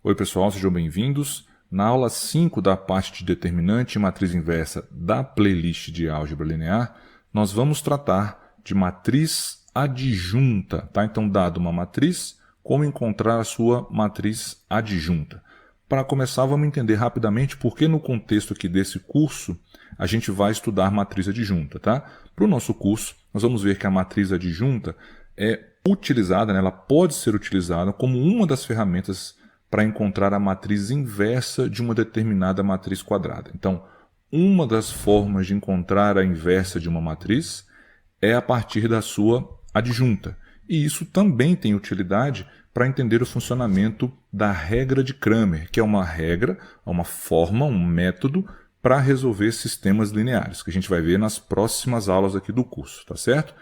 Oi pessoal, sejam bem-vindos. Na aula 5 da parte de determinante e matriz inversa da playlist de álgebra linear, nós vamos tratar de matriz adjunta, tá? Então, dado uma matriz, como encontrar a sua matriz adjunta. Para começar, vamos entender rapidamente por que no contexto aqui desse curso a gente vai estudar matriz adjunta, tá? Para o nosso curso, nós vamos ver que a matriz adjunta é utilizada, né? Ela pode ser utilizada como uma das ferramentas para encontrar a matriz inversa de uma determinada matriz quadrada. Então, uma das formas de encontrar a inversa de uma matriz é a partir da sua adjunta. E isso também tem utilidade para entender o funcionamento da regra de Cramer, que é uma regra, uma forma, um método para resolver sistemas lineares, que a gente vai ver nas próximas aulas aqui do curso, tá certo?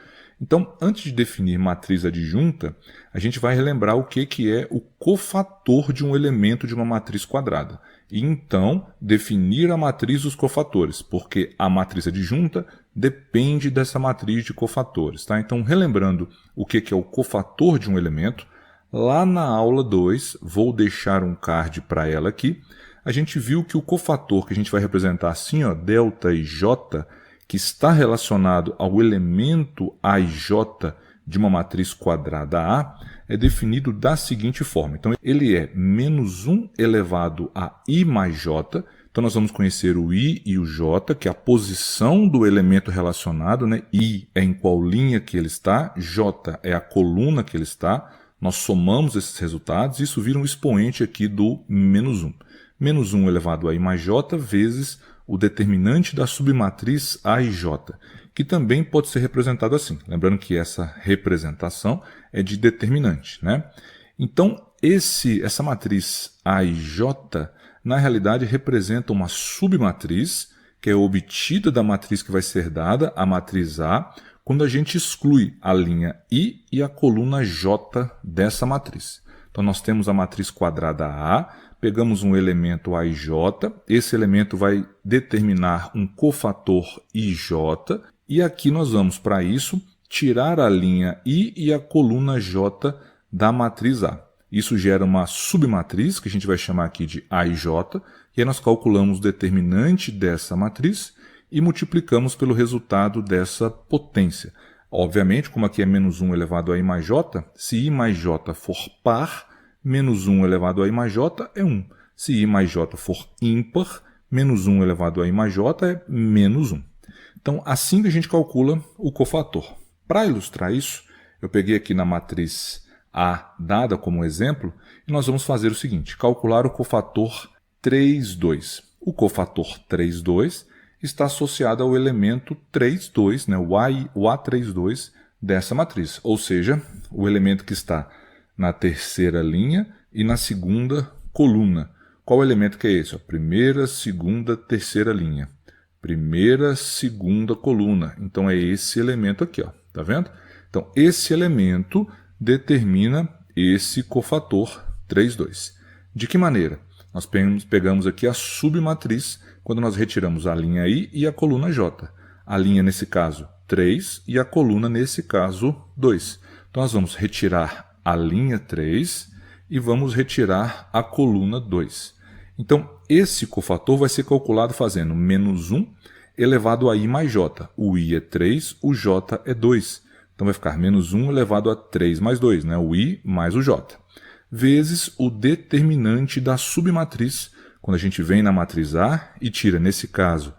Então, antes de definir matriz adjunta, a gente vai relembrar o que é o cofator de um elemento de uma matriz quadrada. E então, definir a matriz dos cofatores, porque a matriz adjunta depende dessa matriz de cofatores. Tá? Então, relembrando o que é o cofator de um elemento, lá na aula 2, vou deixar um card para ela aqui, a gente viu que o cofator, que a gente vai representar assim, ó, delta e j, que está relacionado ao elemento a e j de uma matriz quadrada A, é definido da seguinte forma. Então, ele é menos 1 elevado a i mais j. Então, nós vamos conhecer o i e o j, que é a posição do elemento relacionado, né? I é em qual linha que ele está, j é a coluna que ele está. Nós somamos esses resultados e isso vira um expoente aqui do menos 1. Menos 1 elevado a i mais j vezes o determinante da submatriz A e J, que também pode ser representado assim. Lembrando que essa representação é de determinante, né? Então, essa matriz A e J, na realidade, representa uma submatriz que é obtida da matriz que vai ser dada, a matriz A, quando a gente exclui a linha I e a coluna J dessa matriz. Então, nós temos a matriz quadrada A, pegamos um elemento A e J, esse elemento vai determinar um cofator IJ, e aqui nós vamos, para isso, tirar a linha I e a coluna J da matriz A. Isso gera uma submatriz, que a gente vai chamar aqui de A e J, e aí nós calculamos o determinante dessa matriz e multiplicamos pelo resultado dessa potência. Obviamente, como aqui é menos 1 elevado a I mais J, se I mais J for par, menos 1 elevado a i mais j é 1. Se i mais j for ímpar, menos 1 elevado a i mais j é menos 1. Então, assim que a gente calcula o cofator. Para ilustrar isso, eu peguei aqui na matriz A dada como exemplo, e nós vamos fazer o seguinte, calcular o cofator 3, 2. O cofator 3, 2 está associado ao elemento 3, 2, né, o A32 dessa matriz, ou seja, o elemento que está na terceira linha e na segunda coluna. Qual elemento que é esse? Primeira, segunda, terceira linha. Primeira, segunda coluna. Então, é esse elemento aqui, ó. Tá vendo? Então, esse elemento determina esse cofator 3, 2. De que maneira? Nós pegamos aqui a submatriz quando nós retiramos a linha I e a coluna J. A linha, nesse caso, 3 e a coluna, nesse caso, 2. Então, nós vamos retirar a linha 3 e vamos retirar a coluna 2. Então, esse cofator vai ser calculado fazendo menos 1 elevado a i mais j. O i é 3, o j é 2. Então, vai ficar menos 1 elevado a 3 mais 2, né? O i mais o j. Vezes o determinante da submatriz, quando a gente vem na matriz A e tira, nesse caso,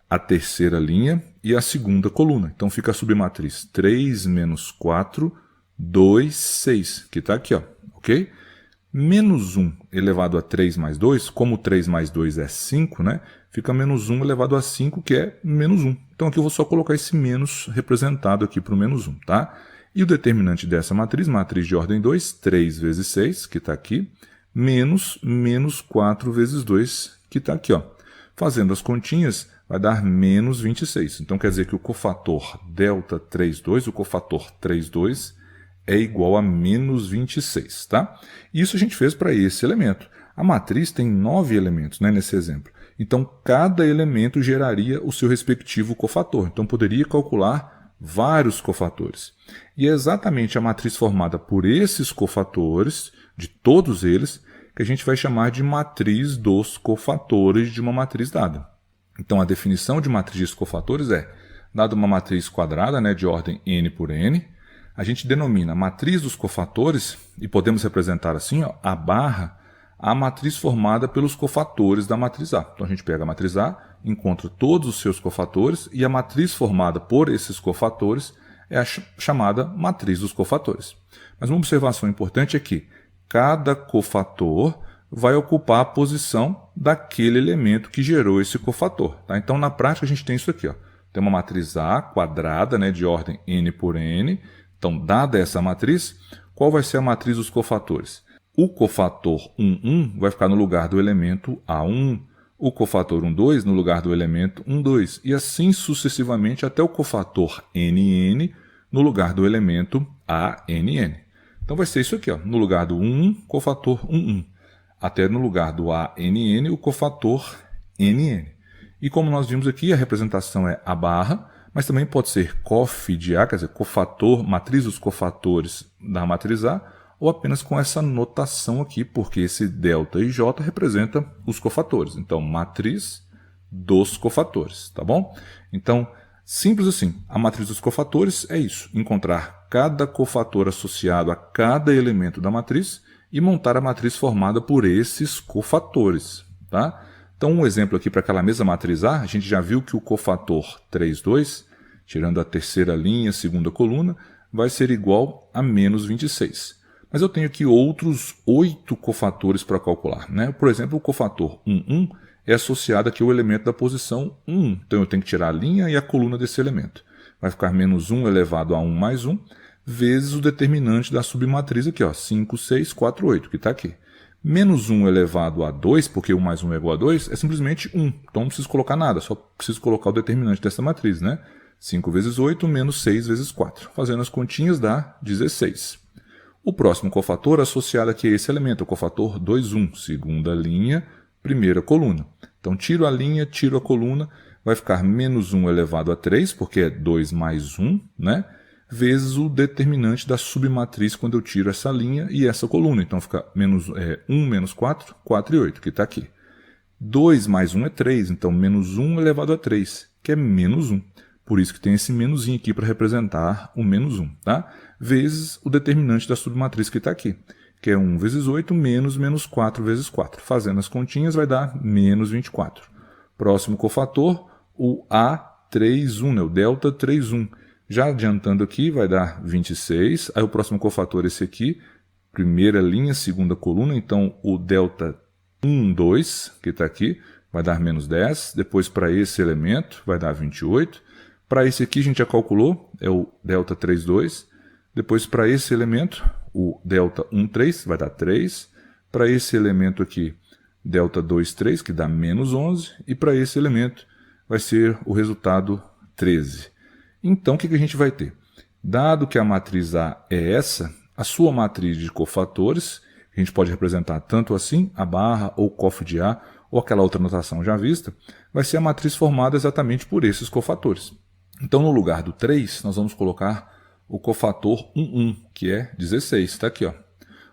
a terceira linha e a segunda coluna. Então, fica a submatriz 3 menos 4, 2, 6, que está aqui, ó, ok? Menos 1 elevado a 3 mais 2, como 3 mais 2 é 5, né? Fica menos 1 elevado a 5, que é menos 1. Então aqui eu vou só colocar esse menos representado aqui para o menos 1, tá? E o determinante dessa matriz de ordem 2, 3 vezes 6, que está aqui, menos 4 vezes 2, que está aqui, ó. Fazendo as continhas, vai dar menos 26. Então quer dizer que o cofator delta 3, 2, o cofator 3, 2, é igual a menos 26, tá? Isso a gente fez para esse elemento. A matriz tem 9 elementos, né, nesse exemplo. Então, cada elemento geraria o seu respectivo cofator. Então, poderia calcular vários cofatores. E é exatamente a matriz formada por esses cofatores, de todos eles, que a gente vai chamar de matriz dos cofatores de uma matriz dada. Então, a definição de matriz de cofatores é, dada uma matriz quadrada, né, de ordem n por n, a gente denomina a matriz dos cofatores, e podemos representar assim, ó, a barra, a matriz formada pelos cofatores da matriz A. Então, a gente pega a matriz A, encontra todos os seus cofatores, e a matriz formada por esses cofatores é a chamada matriz dos cofatores. Mas uma observação importante é que cada cofator vai ocupar a posição daquele elemento que gerou esse cofator. Tá? Então, na prática, a gente tem isso aqui. Ó. Tem uma matriz A quadrada, né, de ordem n por n. Então, dada essa matriz, qual vai ser a matriz dos cofatores? O cofator 1,1 vai ficar no lugar do elemento A1, o cofator 1,2 no lugar do elemento 1,2, e assim sucessivamente até o cofator NN no lugar do elemento ANN. Então vai ser isso aqui, ó, no lugar do 1,1, cofator 1,1, até no lugar do ANN, o cofator NN. E como nós vimos aqui, a representação é a barra, mas também pode ser cof de A, quer dizer, cofator, matriz dos cofatores da matriz A, ou apenas com essa notação aqui, porque esse delta e j representa os cofatores. Então, matriz dos cofatores, tá bom? Então, simples assim, a matriz dos cofatores é isso, encontrar cada cofator associado a cada elemento da matriz e montar a matriz formada por esses cofatores, tá? Então, um exemplo aqui para aquela mesma matriz A, a gente já viu que o cofator 3,2, tirando a terceira linha, segunda coluna, vai ser igual a menos 26. Mas eu tenho aqui outros 8 cofatores para calcular, né? Por exemplo, o cofator 1,1 é associado aqui ao elemento da posição 1. Então, eu tenho que tirar a linha e a coluna desse elemento. Vai ficar menos 1 elevado a 1 mais 1, vezes o determinante da submatriz aqui, ó, 5, 6, 4, 8, que está aqui. Menos 1 elevado a 2, porque 1 mais 1 é igual a 2, é simplesmente 1. Então, não preciso colocar nada, só preciso colocar o determinante dessa matriz, né? 5 vezes 8 menos 6 vezes 4. Fazendo as continhas dá 16. O próximo cofator associado aqui a esse elemento, o cofator 2,1, segunda linha, primeira coluna. Então, tiro a linha, tiro a coluna, vai ficar menos 1 elevado a 3, porque é 2 mais 1, né? Vezes o determinante da submatriz quando eu tiro essa linha e essa coluna. Então, fica 1 menos 4, 4 e 8, que está aqui. 2 mais 1 é 3, então menos 1 elevado a 3, que é menos 1. Por isso que tem esse menuzinho aqui para representar o menos 1, tá? Vezes o determinante da submatriz que está aqui, que é 1 vezes 8 menos 4 vezes 4. Fazendo as continhas vai dar menos 24. Próximo cofator, o A31, né? O delta 31. Já adiantando aqui, vai dar 26. Aí o próximo cofator, esse aqui, primeira linha, segunda coluna. Então, o delta 1,2, que está aqui, vai dar menos 10. Depois, para esse elemento, vai dar 28. Para esse aqui, a gente já calculou, é o delta 3,2. Depois, para esse elemento, o delta 1,3, vai dar 3. Para esse elemento aqui, delta 2,3, que dá menos 11. E para esse elemento, vai ser o resultado 13. Então, o que a gente vai ter? Dado que a matriz A é essa, a sua matriz de cofatores, a gente pode representar tanto assim, a barra ou cof de A, ou aquela outra notação já vista, vai ser a matriz formada exatamente por esses cofatores. Então, no lugar do 3, nós vamos colocar o cofator 1,1, que é 16, está aqui, ó.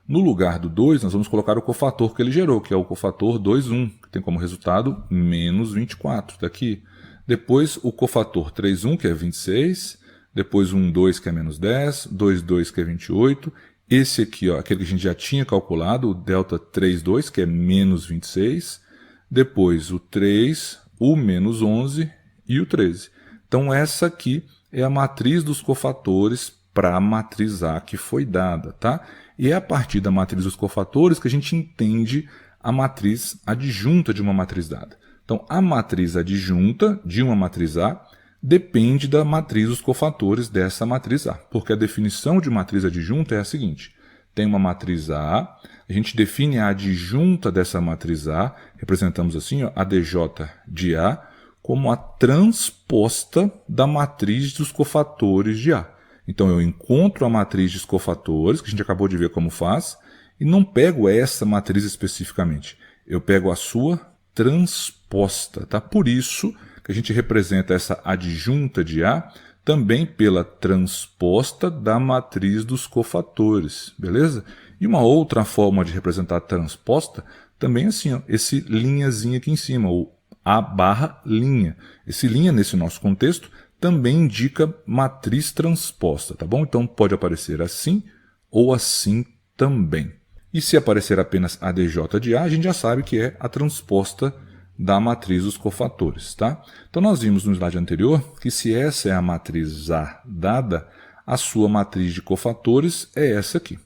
No lugar do 2, nós vamos colocar o cofator que ele gerou, que é o cofator 2,1, que tem como resultado menos 24, está aqui. Depois o cofator 3,1, que é 26, depois o 1,2, que é menos 10, 2,2, que é 28, esse aqui, ó, aquele que a gente já tinha calculado, o delta 3,2, que é menos 26, depois o 3, o menos 11 e o 13. Então essa aqui é a matriz dos cofatores para a matriz A que foi dada, tá? E é a partir da matriz dos cofatores que a gente entende a matriz adjunta de uma matriz dada. Então, a matriz adjunta de uma matriz A depende da matriz dos cofatores dessa matriz A, porque a definição de matriz adjunta é a seguinte: tem uma matriz A, a gente define a adjunta dessa matriz A, representamos assim, ó, a DJ de A, como a transposta da matriz dos cofatores de A. Então, eu encontro a matriz dos cofatores, que a gente acabou de ver como faz, e não pego essa matriz especificamente, eu pego a sua transposta, tá? Por isso que a gente representa essa adjunta de A também pela transposta da matriz dos cofatores, beleza? E uma outra forma de representar transposta também é assim, ó, esse linhazinho aqui em cima, ou A barra linha. Esse linha, nesse nosso contexto, também indica matriz transposta, tá bom? Então pode aparecer assim ou assim também. E se aparecer apenas ADJ de A, a gente já sabe que é a transposta da matriz dos cofatores, tá? Então nós vimos no slide anterior que se essa é a matriz A dada, a sua matriz de cofatores é essa aqui.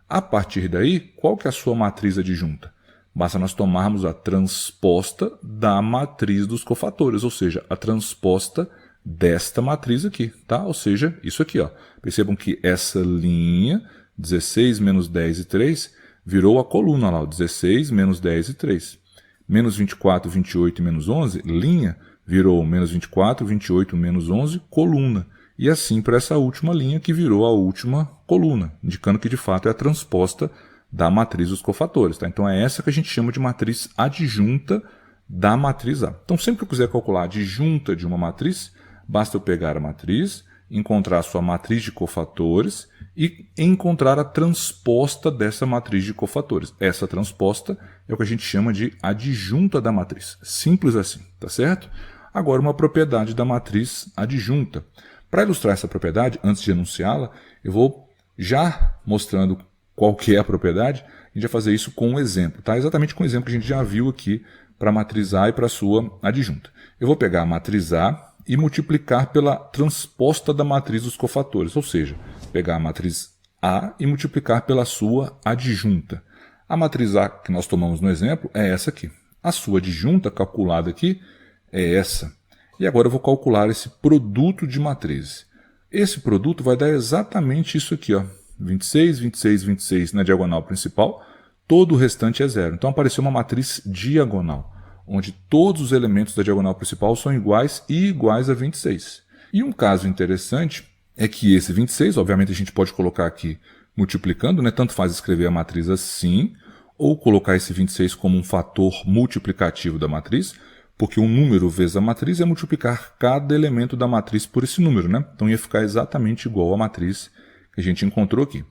A partir daí, qual que é a sua matriz adjunta? Basta nós tomarmos a transposta da matriz dos cofatores, ou seja, a transposta desta matriz aqui, tá? Ou seja, isso aqui, ó. Percebam que essa linha, 16 menos 10 e 3, virou a coluna lá, ó, 16 menos 10 e 3. Menos 24, 28 e menos 11, linha, virou menos 24, 28, menos 11, coluna. E assim para essa última linha que virou a última coluna, indicando que de fato é a transposta da matriz dos cofatores. Tá? Então é essa que a gente chama de matriz adjunta da matriz A. Então sempre que eu quiser calcular a adjunta de uma matriz, basta eu pegar a matriz, encontrar a sua matriz de cofatores e encontrar a transposta dessa matriz de cofatores. Essa transposta é o que a gente chama de adjunta da matriz. Simples assim, tá certo? Agora uma propriedade da matriz adjunta. Para ilustrar essa propriedade, antes de enunciá-la, eu vou já mostrando qual que é a propriedade, a gente vai fazer isso com um exemplo, tá? Exatamente com o exemplo que a gente já viu aqui para a matriz A e para a sua adjunta. Eu vou pegar a matriz A e multiplicar pela transposta da matriz dos cofatores, ou seja, pegar a matriz A e multiplicar pela sua adjunta. A matriz A que nós tomamos no exemplo é essa aqui. A sua adjunta calculada aqui é essa. E agora eu vou calcular esse produto de matrizes. Esse produto vai dar exatamente isso aqui, ó. 26, 26, 26 na diagonal principal, todo o restante é zero. Então apareceu uma matriz diagonal, onde todos os elementos da diagonal principal são iguais e iguais a 26. E um caso interessante é que esse 26, obviamente a gente pode colocar aqui multiplicando, né? Tanto faz escrever a matriz assim, ou colocar esse 26 como um fator multiplicativo da matriz, porque um número vezes a matriz é multiplicar cada elemento da matriz por esse número, né? Então ia ficar exatamente igual à matriz que a gente encontrou aqui.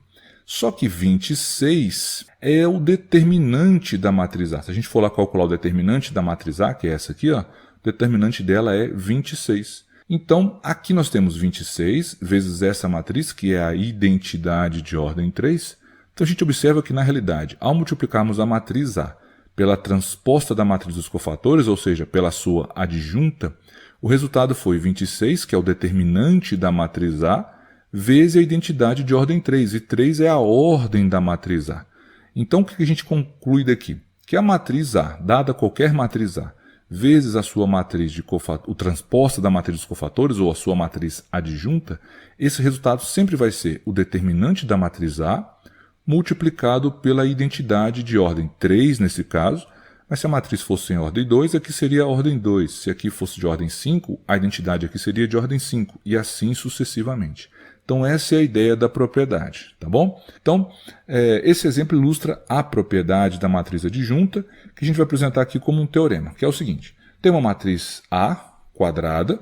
Só que 26 é o determinante da matriz A. Se a gente for lá calcular o determinante da matriz A, que é essa aqui, ó, o determinante dela é 26. Então, aqui nós temos 26 vezes essa matriz, que é a identidade de ordem 3. Então a gente observa que, na realidade, ao multiplicarmos a matriz A pela transposta da matriz dos cofatores, ou seja, pela sua adjunta, o resultado foi 26, que é o determinante da matriz A, vezes a identidade de ordem 3, e 3 é a ordem da matriz A. Então, o que a gente conclui daqui? Que a matriz A, dada qualquer matriz A, vezes a sua matriz de o transposta da matriz dos cofatores, ou a sua matriz adjunta, esse resultado sempre vai ser o determinante da matriz A, multiplicado pela identidade de ordem 3, nesse caso, mas se a matriz fosse em ordem 2, aqui seria a ordem 2. Se aqui fosse de ordem 5, a identidade aqui seria de ordem 5, e assim sucessivamente. Então essa é a ideia da propriedade, tá bom? Então, esse exemplo ilustra a propriedade da matriz adjunta, que a gente vai apresentar aqui como um teorema, que é o seguinte. Tem uma matriz A quadrada,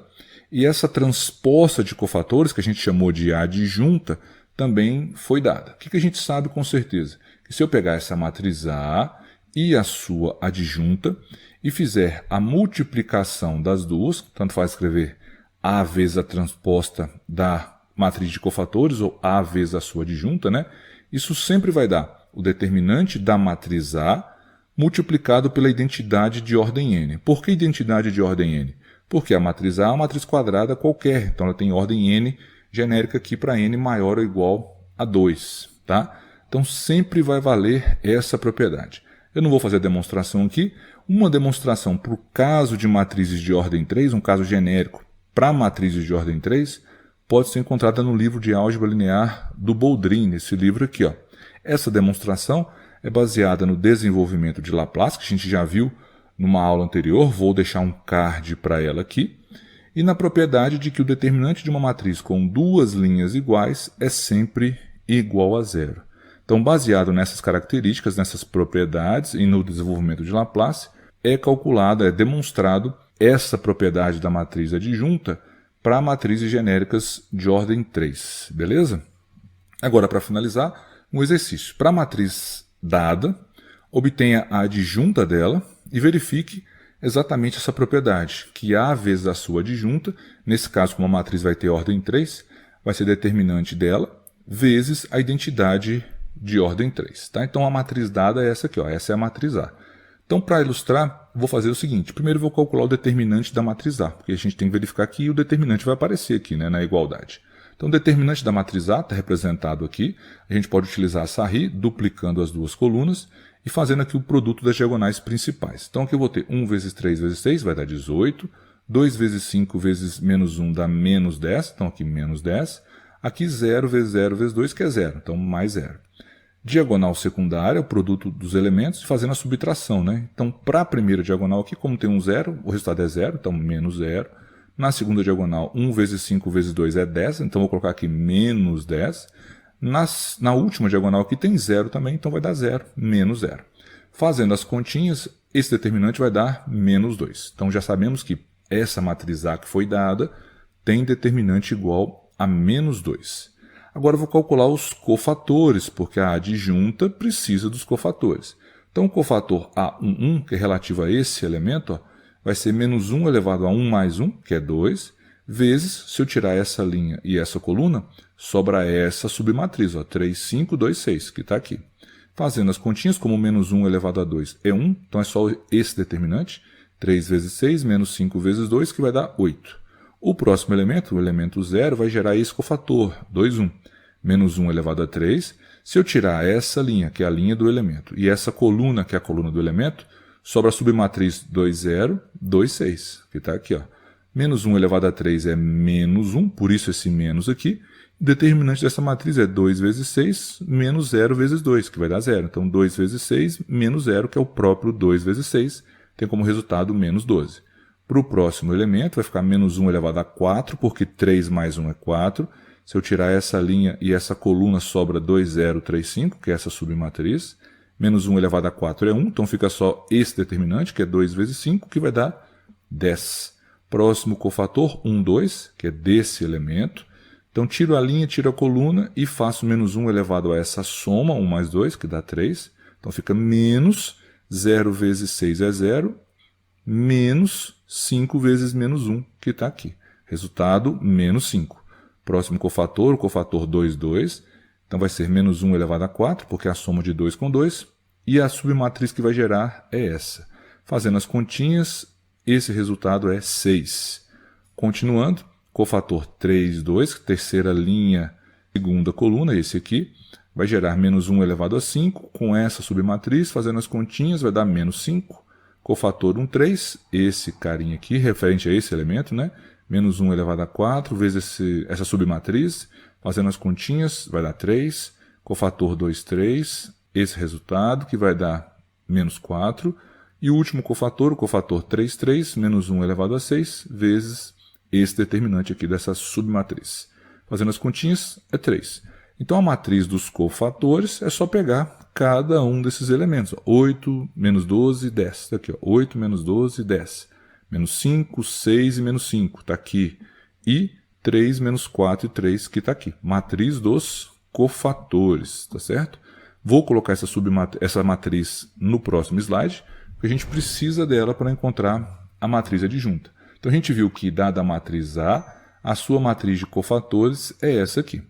e essa transposta de cofatores, que a gente chamou de adjunta, também foi dada. O que a gente sabe com certeza? Que se eu pegar essa matriz A e a sua adjunta, e fizer a multiplicação das duas, tanto faz escrever A vezes a transposta da matriz de cofatores, ou A vezes a sua adjunta, né? Isso sempre vai dar o determinante da matriz A multiplicado pela identidade de ordem n. Por que identidade de ordem n? Porque a matriz A é uma matriz quadrada qualquer, então ela tem ordem n genérica aqui para n maior ou igual a 2, tá? Então sempre vai valer essa propriedade. Eu não vou fazer a demonstração aqui. Uma demonstração para o caso de matrizes de ordem 3, um caso genérico para matrizes de ordem 3, pode ser encontrada no livro de álgebra linear do Boldrin, esse livro aqui, ó. Essa demonstração é baseada no desenvolvimento de Laplace, que a gente já viu numa aula anterior, vou deixar um card para ela aqui, e na propriedade de que o determinante de uma matriz com duas linhas iguais é sempre igual a zero. Então, baseado nessas características, nessas propriedades e no desenvolvimento de Laplace, é calculado, é demonstrado essa propriedade da matriz adjunta para matrizes genéricas de ordem 3, beleza? Agora, para finalizar, Um exercício. Para a matriz dada, obtenha a adjunta dela e verifique exatamente essa propriedade, que A vezes a sua adjunta, nesse caso como a matriz vai ter ordem 3, vai ser determinante dela, vezes a identidade de ordem 3. Tá? Então a matriz dada é essa aqui, ó. Essa é a matriz A. Então, para ilustrar, vou fazer o seguinte. Primeiro, vou calcular o determinante da matriz A, porque a gente tem que verificar que o determinante vai aparecer aqui, né, na igualdade. Então, o determinante da matriz A está representado aqui. A gente pode utilizar a Sarri, duplicando as duas colunas e fazendo aqui o produto das diagonais principais. Então, aqui eu vou ter 1 vezes 3 vezes 6, vai dar 18. 2 vezes 5 vezes menos 1 dá menos 10. Então, aqui menos 10. Aqui 0 vezes 2, que é 0. Então, mais 0. Diagonal secundária, o produto dos elementos, fazendo a subtração, né? Então, para a primeira diagonal aqui, como tem um 0, o resultado é 0, então menos 0. Na segunda diagonal, 1 vezes 5 vezes 2 é 10, então vou colocar aqui menos 10. Na última diagonal aqui tem 0 também, então vai dar 0, menos 0. Fazendo as continhas, esse determinante vai dar menos 2. Então já sabemos que essa matriz A que foi dada tem determinante igual a menos 2. Agora eu vou calcular os cofatores, porque a adjunta precisa dos cofatores. Então o cofator A11, que é relativo a esse elemento, ó, vai ser menos 1 elevado a 1 mais 1, que é 2, vezes, se eu tirar essa linha e essa coluna, sobra essa submatriz, ó, 3, 5, 2, 6, que está aqui. Fazendo as continhas, como menos 1 elevado a 2 é 1, então é só esse determinante, 3 vezes 6 menos 5 vezes 2, que vai dar 8. O próximo elemento, o elemento 0, vai gerar esse cofator, 2, 1. Menos 1 elevado a 3. Se eu tirar essa linha, que é a linha do elemento, e essa coluna, que é a coluna do elemento, sobra a submatriz 2, 0, 2, 6, que está aqui. Ó. Menos 1 elevado a 3 é menos 1, por isso esse menos aqui. O determinante dessa matriz é 2 vezes 6, menos 0 vezes 2, que vai dar 0. Então, 2 vezes 6, menos 0, que é o próprio 2 vezes 6, tem como resultado menos 12. Para o próximo elemento, vai ficar menos 1 elevado a 4, porque 3 mais 1 é 4. Se eu tirar essa linha e essa coluna, sobra 2, 0, 3, 5, que é essa submatriz. Menos 1 elevado a 4 é 1, então fica só esse determinante, que é 2 vezes 5, que vai dar 10. Próximo cofator, 1, 2, que é desse elemento. Então tiro a linha, tiro a coluna e faço menos 1 elevado a essa soma, 1 mais 2, que dá 3. Então fica menos 0 vezes 6 é 0, menos 5 vezes menos 1, que está aqui. Resultado, menos 5. Próximo cofator, o cofator 2, 2. Então vai ser menos 1 elevado a 4, porque é a soma de 2 com 2. E a submatriz que vai gerar é essa. Fazendo as continhas, esse resultado é 6. Continuando, cofator 3, 2, terceira linha, segunda coluna, esse aqui, vai gerar menos 1 elevado a 5. Com essa submatriz, fazendo as continhas, vai dar menos 5. Cofator 1, 3, esse carinha aqui, referente a esse elemento, né? Menos 1 elevado a 4, vezes essa submatriz, fazendo as continhas, vai dar 3. Cofator 2, 3, esse resultado, que vai dar menos 4. E o último cofator, o cofator 3, 3, menos 1 elevado a 6, vezes esse determinante aqui dessa submatriz. Fazendo as continhas, é 3. Então a matriz dos cofatores é só pegar cada um desses elementos. 8, menos 12, 10. Está aqui, ó. 8, menos 12, 10. Menos 5, 6 e menos 5, está aqui. E 3, menos 4 e 3, que está aqui. Matriz dos cofatores, tá certo? Vou colocar essa matriz no próximo slide, porque a gente precisa dela para encontrar a matriz adjunta. Então a gente viu que, dada a matriz A sua matriz de cofatores é essa aqui.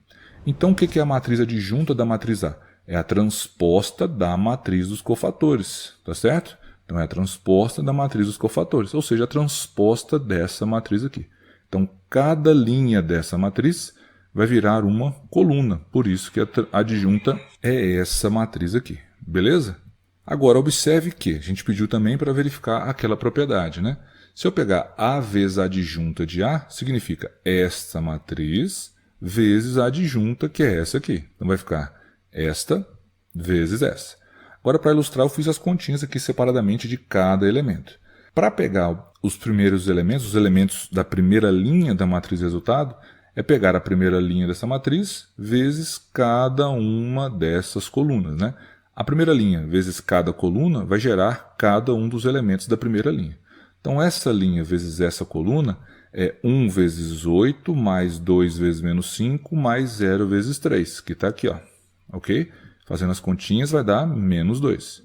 Então o que é a matriz adjunta da matriz A? É a transposta da matriz dos cofatores, tá certo? Então é a transposta da matriz dos cofatores, ou seja, a transposta dessa matriz aqui. Então cada linha dessa matriz vai virar uma coluna, por isso que a adjunta é essa matriz aqui, beleza? Agora observe que a gente pediu também para verificar aquela propriedade, né? Se eu pegar A vezes a adjunta de A, significa esta matriz vezes a adjunta, que é essa aqui. Então vai ficar esta vezes essa. Agora, para ilustrar, eu fiz as continhas aqui separadamente de cada elemento. Para pegar os primeiros elementos, os elementos da primeira linha da matriz resultado, é pegar a primeira linha dessa matriz vezes cada uma dessas colunas, né? A primeira linha vezes cada coluna vai gerar cada um dos elementos da primeira linha. Então, essa linha vezes essa coluna é 1 vezes 8 mais 2 vezes menos 5 mais 0 vezes 3, que está aqui, ó. Ok? Fazendo as continhas vai dar menos 2.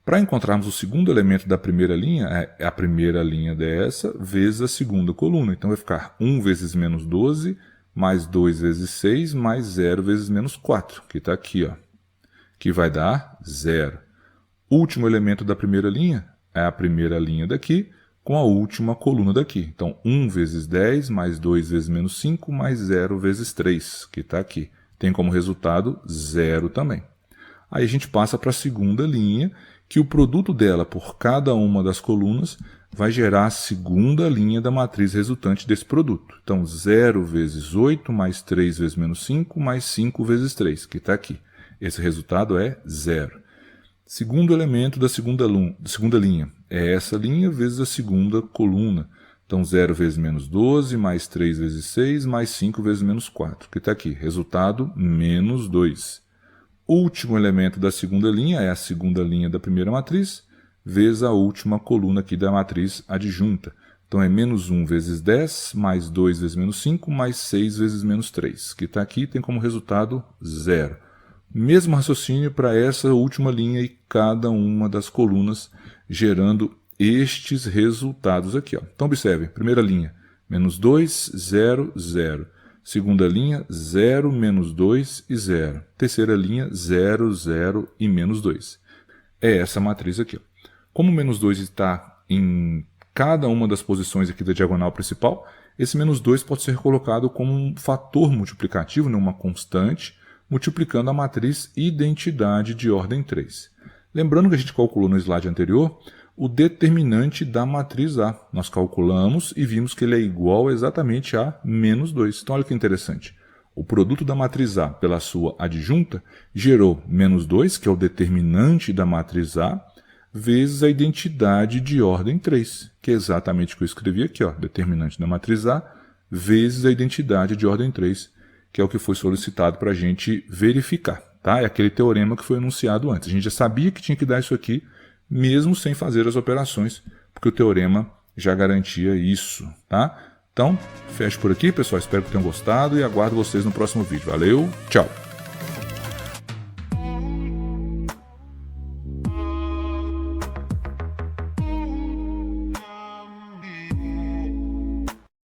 Para encontrarmos o segundo elemento da primeira linha, é a primeira linha dessa vezes a segunda coluna. Então vai ficar 1 vezes menos 12, mais 2 vezes 6, mais 0 vezes menos 4, que está aqui, ó, que vai dar 0. O último elemento da primeira linha é a primeira linha daqui com a última coluna daqui. Então 1 vezes 10, mais 2 vezes menos 5, mais 0 vezes 3, que está aqui. Tem como resultado 0 também. Aí a gente passa para a segunda linha, que o produto dela por cada uma das colunas vai gerar a segunda linha da matriz resultante desse produto. Então 0 vezes 8, mais 3 vezes menos 5, mais 5 vezes 3, que está aqui. Esse resultado é 0. Segundo elemento da segunda linha é essa linha vezes a segunda coluna. Então 0 vezes menos 12, mais 3 vezes 6, mais 5 vezes menos 4, que está aqui. Resultado, menos 2. Último elemento da segunda linha é a segunda linha da primeira matriz, vezes a última coluna aqui da matriz adjunta. Então é menos 1 vezes 10, mais 2 vezes menos 5, mais 6 vezes menos 3, que está aqui, tem como resultado 0. Mesmo raciocínio para essa última linha e cada uma das colunas gerando estes resultados aqui, ó. Então observe, primeira linha, menos 2, 0, 0. Segunda linha, 0, menos 2 e 0. Terceira linha, 0, 0 e menos 2. É essa matriz aqui, ó. Como o menos 2 está em cada uma das posições aqui da diagonal principal, esse menos 2 pode ser colocado como um fator multiplicativo, uma constante, multiplicando a matriz identidade de ordem 3. Lembrando que a gente calculou no slide anterior o determinante da matriz A. Nós calculamos e vimos que ele é igual exatamente a menos 2. Então olha que interessante. O produto da matriz A pela sua adjunta gerou menos 2, que é o determinante da matriz A, vezes a identidade de ordem 3, que é exatamente o que eu escrevi aqui, ó, determinante da matriz A, vezes a identidade de ordem 3, que é o que foi solicitado para a gente verificar. Tá? É aquele teorema que foi enunciado antes. A gente já sabia que tinha que dar isso aqui, mesmo sem fazer as operações, porque o teorema já garantia isso. Tá? Então, fecho por aqui, pessoal. Espero que tenham gostado e aguardo vocês no próximo vídeo. Valeu, tchau!